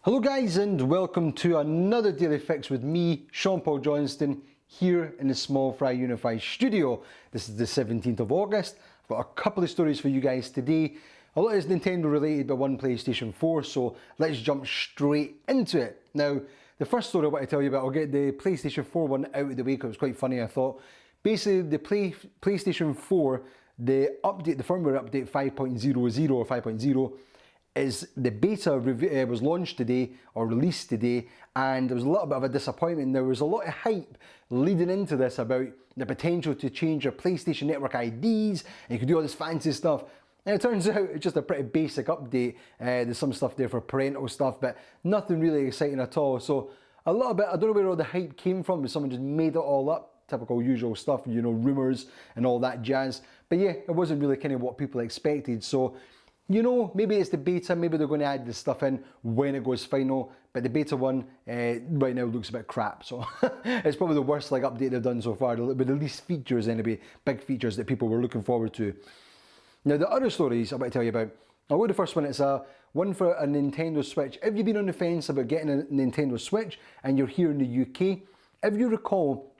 Hello guys, and welcome to another Daily Fix with me, Sean Paul Johnston, here in the SmallFryUnify studio. This is the 17th of August. I've got a couple of stories for you guys today. A lot is Nintendo related, but one PlayStation 4, so let's jump straight into it. Now, the first story I want to tell you about, I'll get the PlayStation 4 one out of the way because it was quite funny, I thought. Basically, the PlayStation 4, the firmware update 5.00 or 5.0, is the beta was launched today or released today, and there was a little bit of a disappointment. There was a lot of hype leading into this about the potential to change your PlayStation Network IDs, and you could do all this fancy stuff. And it turns out it's just a pretty basic update. There's some stuff there for parental stuff, but nothing really exciting at all. So a little bit, I don't know where all the hype came from, but someone just made it all up. Typical usual stuff, you know, rumours and all that jazz. But yeah, it wasn't really kind of what people expected. So, you know, maybe it's the beta, maybe they're going to add this stuff in when it goes final, but the beta one right now looks a bit crap, so it's probably the worst update they've done so far, with the least features anyway, big features that people were looking forward to. Now the other stories I want to tell you about, I'll go to the first one. It's one for a Nintendo Switch. If you've been on the fence about getting a Nintendo Switch and you're here in the UK, if you recall,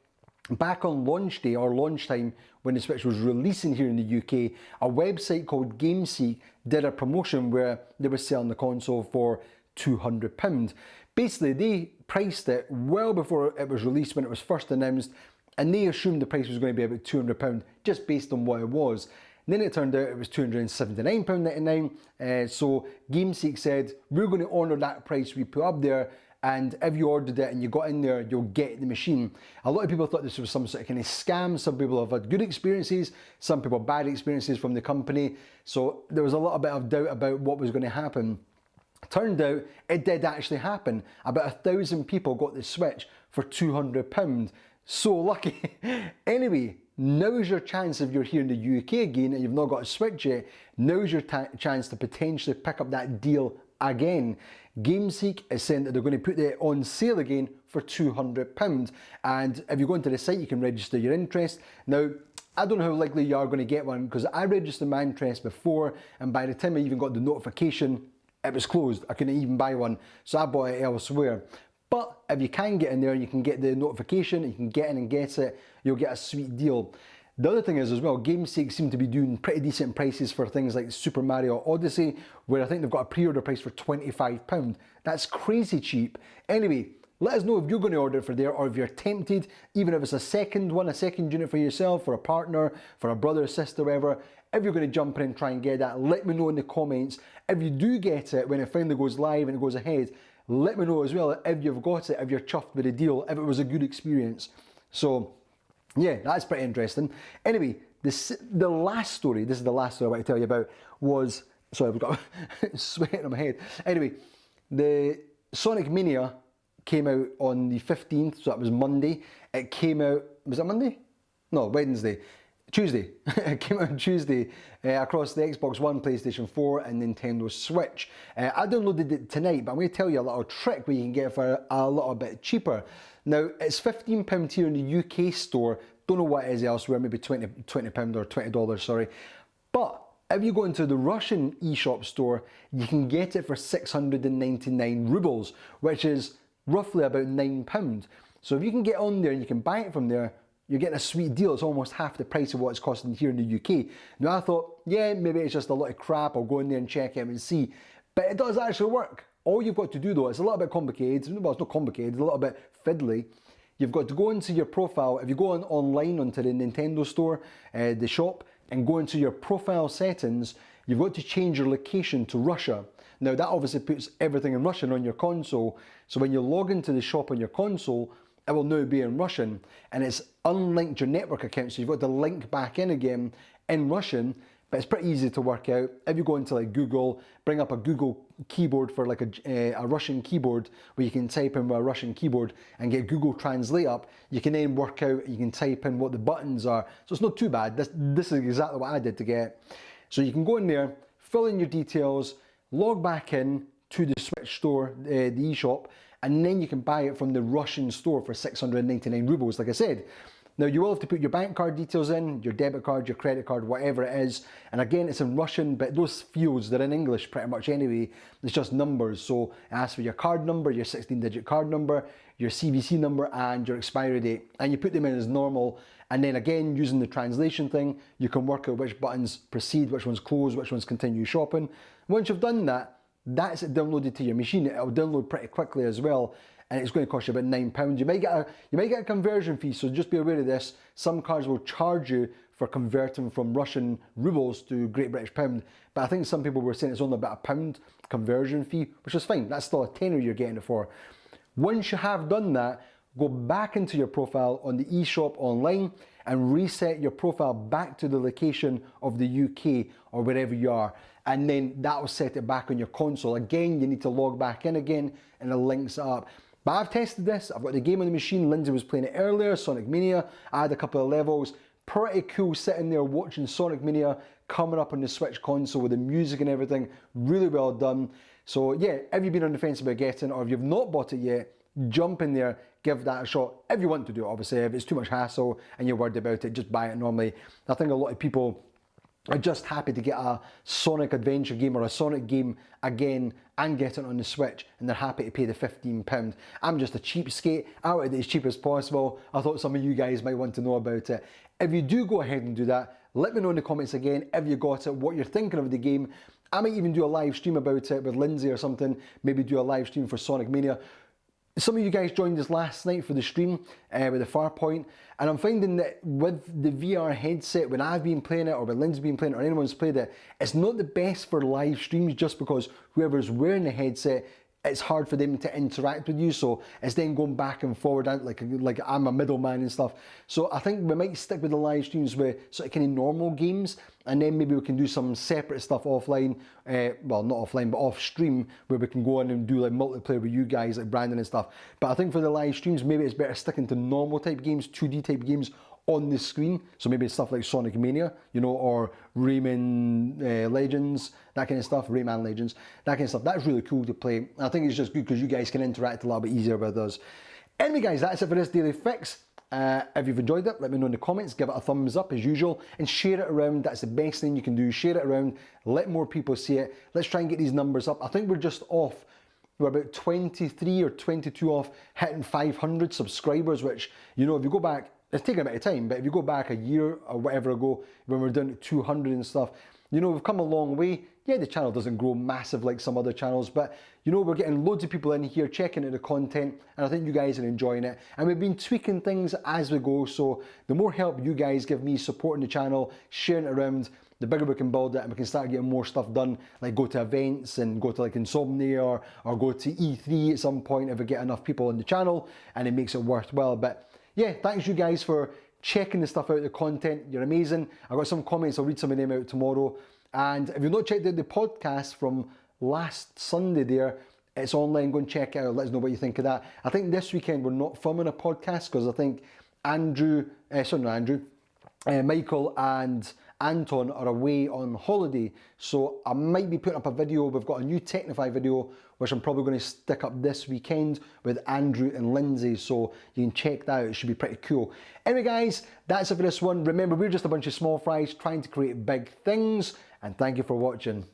back on launch day or launch time when the Switch was releasing here in the UK, a website called Gameseek did a promotion where they were selling the console for £200. Basically, they priced it well before it was released when it was first announced, and they assumed the price was going to be about £200 just based on what it was. And then it turned out it was £279.99, so Gameseek said, we're going to honour that price we put up there, and if you ordered it and you got in there, you'll get the machine. A lot of people thought this was some sort of kind of scam. Some people have had good experiences, some people bad experiences from the company. So there was a little bit of doubt about what was going to happen. Turned out it did actually happen. About 1,000 people got the Switch for £200. So lucky. Anyway, now's your chance. If you're here in the UK again and you've not got a Switch yet, now's your chance to potentially pick up that deal again. Gameseek is saying that they're going to put it on sale again for £200, and if you go into the site you can register your interest. Now, I don't know how likely you are going to get one, because I registered my interest before, and by the time I even got the notification, it was closed. I couldn't even buy one, so I bought it elsewhere. But if you can get in there and you can get the notification, you can get in and get it, you'll get a sweet deal. The other thing is as well, Gameseek seem to be doing pretty decent prices for things like Super Mario Odyssey, where I think they've got a pre-order price for £25. That's crazy cheap. Anyway, let us know if you're going to order it for there, or if you're tempted, even if it's a second unit for yourself, for a partner, for a brother, sister, whatever. If you're going to jump in and try and get that, let me know in the comments. If you do get it, when it finally goes live and it goes ahead, let me know as well if you've got it, if you're chuffed with the deal, if it was a good experience. So, yeah, that's pretty interesting. Anyway, the last story, this is the last story I want to tell you about, was, sorry, I've got sweat on my head. Anyway, the Sonic Mania came out on the 15th, so that was Monday. It came out, was it Monday? No, Wednesday. Tuesday. It came out on Tuesday across the Xbox One, PlayStation 4 and Nintendo Switch. I downloaded it tonight, but I'm going to tell you a little trick where you can get it for a little bit cheaper. Now, it's £15 here in the UK store. Don't know what it is elsewhere, maybe £20 or $20, sorry. But if you go into the Russian eShop store, you can get it for 699 rubles, which is roughly about £9. So if you can get on there and you can buy it from there, you're getting a sweet deal. It's almost half the price of what it's costing here in the UK. Now I thought, yeah, maybe it's just a lot of crap. I'll go in there and check it and see. But it does actually work. All you've got to do though, it's a little bit complicated. Well, it's not complicated, it's a little bit fiddly. You've got to go into your profile. If you go online onto the Nintendo store, the shop, and go into your profile settings, you've got to change your location to Russia. Now that obviously puts everything in Russian on your console. So when you log into the shop on your console, it will now be in Russian, and it's unlinked your network account, so you've got to link back in again in Russian. But it's pretty easy to work out. If you go into like Google, bring up a Google keyboard for like a Russian keyboard, where you can type in with a Russian keyboard and get Google Translate up, you can then work out, you can type in what the buttons are. So it's not too bad. This is exactly what I did to get it. So you can go in there, fill in your details, log back in to the Switch store, the eShop, and then you can buy it from the Russian store for 699 rubles, like I said. Now you will have to put your bank card details in, your debit card, your credit card, whatever it is. And again, it's in Russian, but those fields, they're in English pretty much anyway. It's just numbers. So it asks for your card number, your 16-digit card number, your CVC number, and your expiry date. And you put them in as normal. And then again, using the translation thing, you can work out which buttons proceed, which ones close, which ones continue shopping. Once you've done that, that's it downloaded to your machine. It'll download pretty quickly as well. And it's going to cost you about £9. You might get a conversion fee, so just be aware of this. Some cards will charge you for converting from Russian rubles to Great British pound, but I think some people were saying it's only about £1 conversion fee, which is fine. That's still a tenner you're getting it for. Once you have done that, go back into your profile on the eShop online and reset your profile back to the location of the UK or wherever you are. And then that will set it back on your console. Again, you need to log back in again and it links up. But I've tested this, I've got the game on the machine, Lindsay was playing it earlier, Sonic Mania, I had a couple of levels, pretty cool sitting there watching Sonic Mania coming up on the Switch console with the music and everything, really well done. So yeah, if you've been on the fence about getting it, or if you've not bought it yet, jump in there, give that a shot, if you want to do it obviously. If it's too much hassle and you're worried about it, just buy it normally. I think a lot of people are just happy to get a Sonic adventure game or a Sonic game again and get it on the Switch, and they're happy to pay the £15. I'm just a cheapskate, I wanted it as cheap as possible. I thought some of you guys might want to know about it. If you do go ahead and do that, let me know in the comments again if you got it, what you're thinking of the game. I might even do a live stream about it with Lindsay or something, maybe do a live stream for Sonic Mania. Some of you guys joined us last night for the stream with the Farpoint, and I'm finding that with the VR headset, when I've been playing it or when Lynn's been playing it or anyone's played it, it's not the best for live streams just because whoever's wearing the headset, it's hard for them to interact with you, so it's then going back and forward, like I'm a middleman and stuff. So I think we might stick with the live streams with sort of kind of normal games, and then maybe we can do some separate stuff offline, well not offline but off stream, where we can go in and do like multiplayer with you guys like Brandon and stuff. But I think for the live streams, maybe it's better sticking to normal type games, 2D type games on the screen. So maybe stuff like Sonic Mania, you know, or Rayman Legends, that kind of stuff, Rayman Legends, that kind of stuff. That's really cool to play. I think it's just good because you guys can interact a little bit easier with us. Anyway guys, that's it for this daily fix. If you've enjoyed it, let me know in the comments, give it a thumbs up as usual, and share it around. That's the best thing you can do. Share it around, let more people see it. Let's try and get these numbers up. I think we're just off, we're about 23 or 22 off hitting 500 subscribers, which, you know, if you go back, it's taken a bit of time, but if you go back a year or whatever ago, when we're down to 200 and stuff, you know, we've come a long way. Yeah, the channel doesn't grow massive like some other channels, but you know, we're getting loads of people in here checking out the content, and I think you guys are enjoying it. And we've been tweaking things as we go, so the more help you guys give me supporting the channel, sharing it around, the bigger we can build it, and we can start getting more stuff done, like go to events and go to like Insomnia or go to E3 at some point if we get enough people on the channel, and it makes it worthwhile. But yeah, thanks you guys for checking the stuff out, the content. You're amazing. I've got some comments, I'll read some of them out tomorrow. And if you've not checked out the podcast from last Sunday there, it's online, go and check it out, let us know what you think of that. I think this weekend we're not filming a podcast because I think Michael and Anton are away on holiday, so I might be putting up a video. We've got a new Technify video which I'm probably going to stick up this weekend with Andrew and Lindsay, so you can check that out. It should be pretty cool. Anyway guys, that's it for this one. Remember, we're just a bunch of small fries trying to create big things, and thank you for watching.